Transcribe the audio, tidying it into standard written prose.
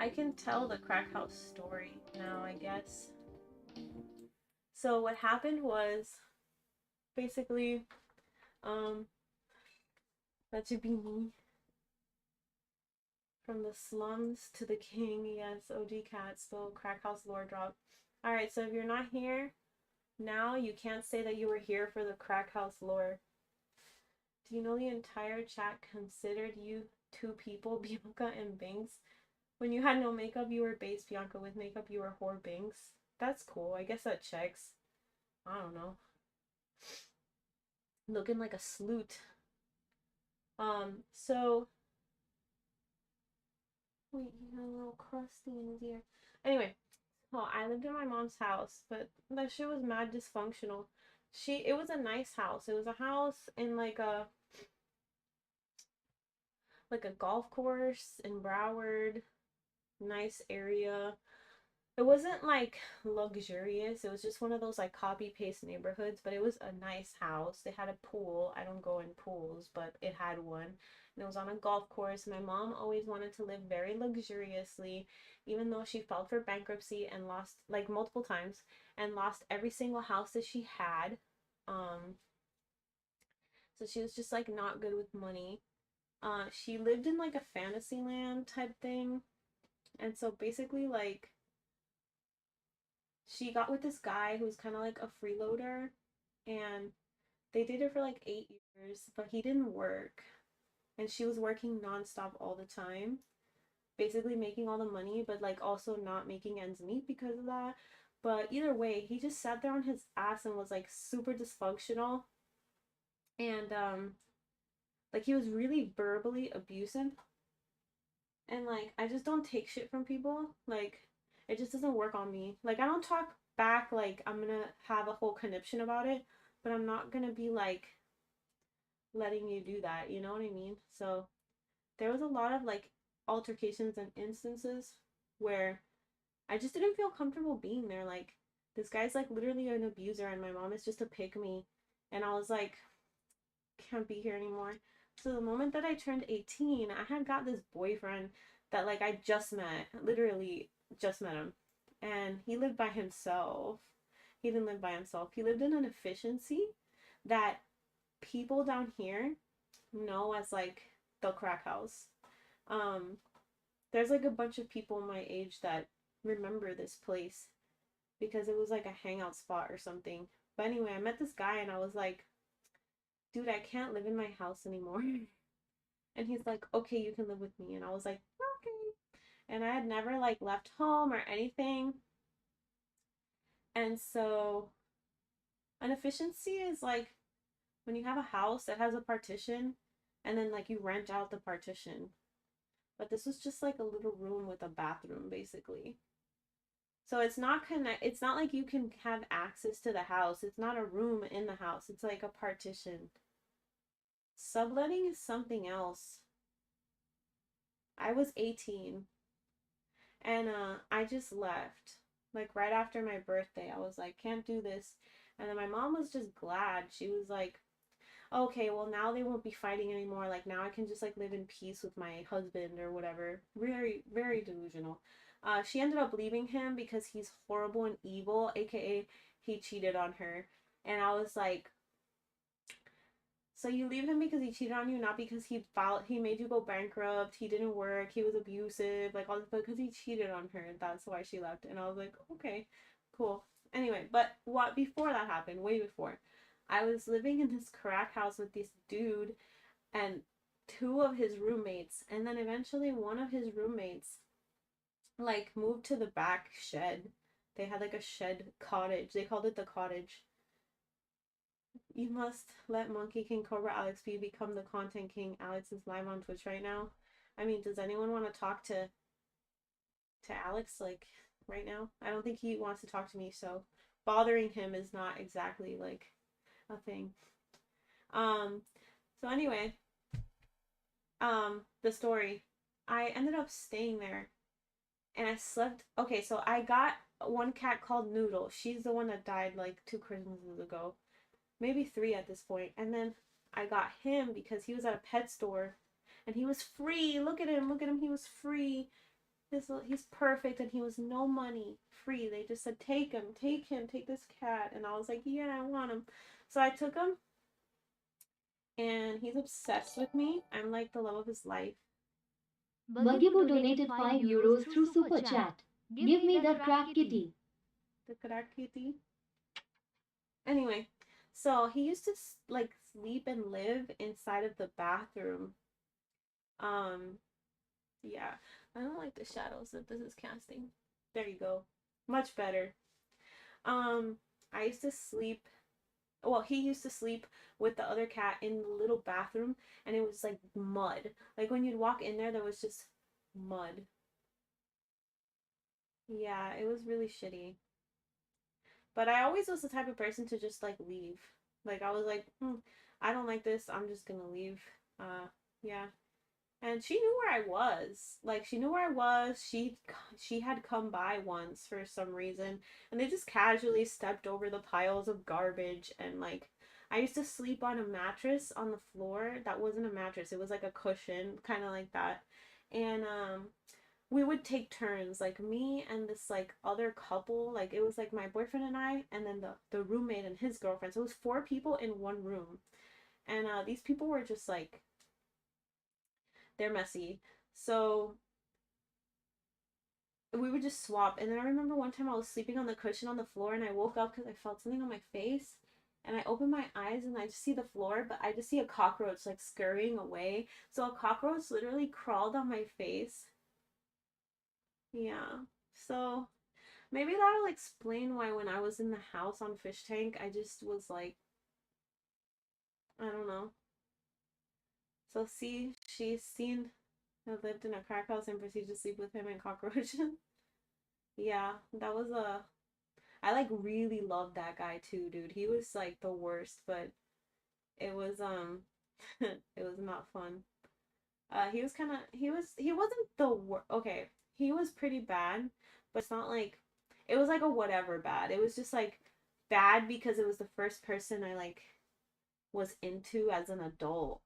I can tell the Crackhaus story now, I guess. So what happened was basically, um, that should be me. From the slums to the king, yes, OG cat, still Crackhaus lore drop. Alright, so if you're not here now, you can't say that you were here for the Crackhaus lore. Do you know the entire chat considered you two people, Bianca and Binx? When you had no makeup, you were base Bianca. With makeup, you were whore Binx. That's cool. I guess that checks. I don't know. Looking like a sloot. So wait, he got a little crusty in his ear. Anyway, well, I lived in my mom's house, but that shit was mad dysfunctional. It was a nice house. It was a house in like a golf course in Broward, nice area. It wasn't like luxurious. It was just one of those like copy paste neighborhoods, but it was a nice house. They had a pool. I don't go in pools, but it had one. And it was on a golf course. My mom always wanted to live very luxuriously, even though she filed for bankruptcy and lost like multiple times and lost every single house that she had. Um, so she was just like not good with money. She lived in like a fantasy land type thing. And so basically like she got with this guy who's kind of like a freeloader, and they dated for like 8 years, but he didn't work. And she was working nonstop all the time, basically making all the money, but like also not making ends meet because of that. But either way, he just sat there on his ass and was like super dysfunctional. And like he was really verbally abusive. And like I just don't take shit from people. Like it just doesn't work on me. Like I don't talk back like I'm gonna have a whole conniption about it, but I'm not gonna be like letting you do that, you know what I mean? So there was a lot of like altercations and instances where I just didn't feel comfortable being there. Like this guy's like literally an abuser and my mom is just a pick me. And I was like, can't be here anymore. So the moment that I turned 18, I had got this boyfriend that like I just met, literally just met him. And he lived by himself. He didn't live by himself. He lived in an efficiency that people down here know as like the crack house. Um, there's like a bunch of people my age that remember this place because it was like a hangout spot or something. But anyway, I met this guy and I was like, dude, I can't live in my house anymore. And he's like, okay, you can live with me. And I was like, okay. And I had never like left home or anything. And so an efficiency is like when you have a house that has a partition and then like you rent out the partition. But this was just like a little room with a bathroom basically. So it's not like you can have access to the house. It's not a room in the house. It's like a partition. Subletting is something else. I was 18 and I just left. Like right after my birthday, I was like, can't do this. And then my mom was just glad. She was like, okay, well now they won't be fighting anymore. Like now I can just like live in peace with my husband or whatever. Very, very delusional. She ended up leaving him because he's horrible and evil, aka he cheated on her. And I was like, so you leave him because he cheated on you, not because he made you go bankrupt, he didn't work, he was abusive, like all this, but because he cheated on her, that's why she left. And I was like, okay, cool. Anyway, but what before that happened, way before, I was living in this crack house with this dude and two of his roommates, and then eventually one of his roommates like moved to the back shed. They had like a shed cottage. They called it the cottage. You must let Monkey King Cobra Alex P become the content king. Alex is live on Twitch right now. I mean, does anyone want to talk to Alex like right now? I don't think he wants to talk to me, so bothering him is not exactly like a thing. Um so anyway, the story. I ended up staying there and I slept. Okay, so I got one cat called Noodle. She's the one that died like 2 Christmases ago. Maybe 3 at this point. And then I got him because he was at a pet store and he was free. Look at him, he was free. He's perfect, and he was no money, free. They just said, take him, take him, take this cat. And I was like, yeah, I want him. So I took him, and he's obsessed with me. I'm like the love of his life. Buggypo donated 5 euros through Super Chat. Give me that crack kitty. The crack kitty. Anyway, so he used to like sleep and live inside of the bathroom. Um, yeah, I don't like the shadows that this is casting. There you go. Much better. Um, I used to sleep, well, he used to sleep with the other cat in the little bathroom, and it was like mud. Like when you'd walk in there, there was just mud. Yeah, it was really shitty. But I always was the type of person to just like leave. Like I was like, I don't like this. I'm just gonna leave. Yeah. And she knew where I was. Like she knew where I was. She had come by once for some reason, and they just casually stepped over the piles of garbage. And like I used to sleep on a mattress on the floor that wasn't a mattress. It was like a cushion, kind of like that. And we would take turns, like me and this like other couple. Like it was like my boyfriend and I, and then the roommate and his girlfriend. So it was four people in one room. And these people were just like, they're messy. So we would just swap. And then I remember one time I was sleeping on the cushion on the floor, and I woke up because I felt something on my face. And I opened my eyes, and I just see the floor, but I just see a cockroach like scurrying away. So a cockroach literally crawled on my face. Yeah. So maybe that'll explain why when I was in the house on Fish Tank, I just was like, I don't know. So see, she's seen, I lived in a crack house and proceeded to sleep with him and cockroaches. Yeah, that was a. I like really loved that guy too, dude. He was like the worst, but it was it was not fun. He was kind of he wasn't the worst. Okay, he was pretty bad, but it's not like it was like a whatever bad. It was just like bad because it was the first person I like was into as an adult.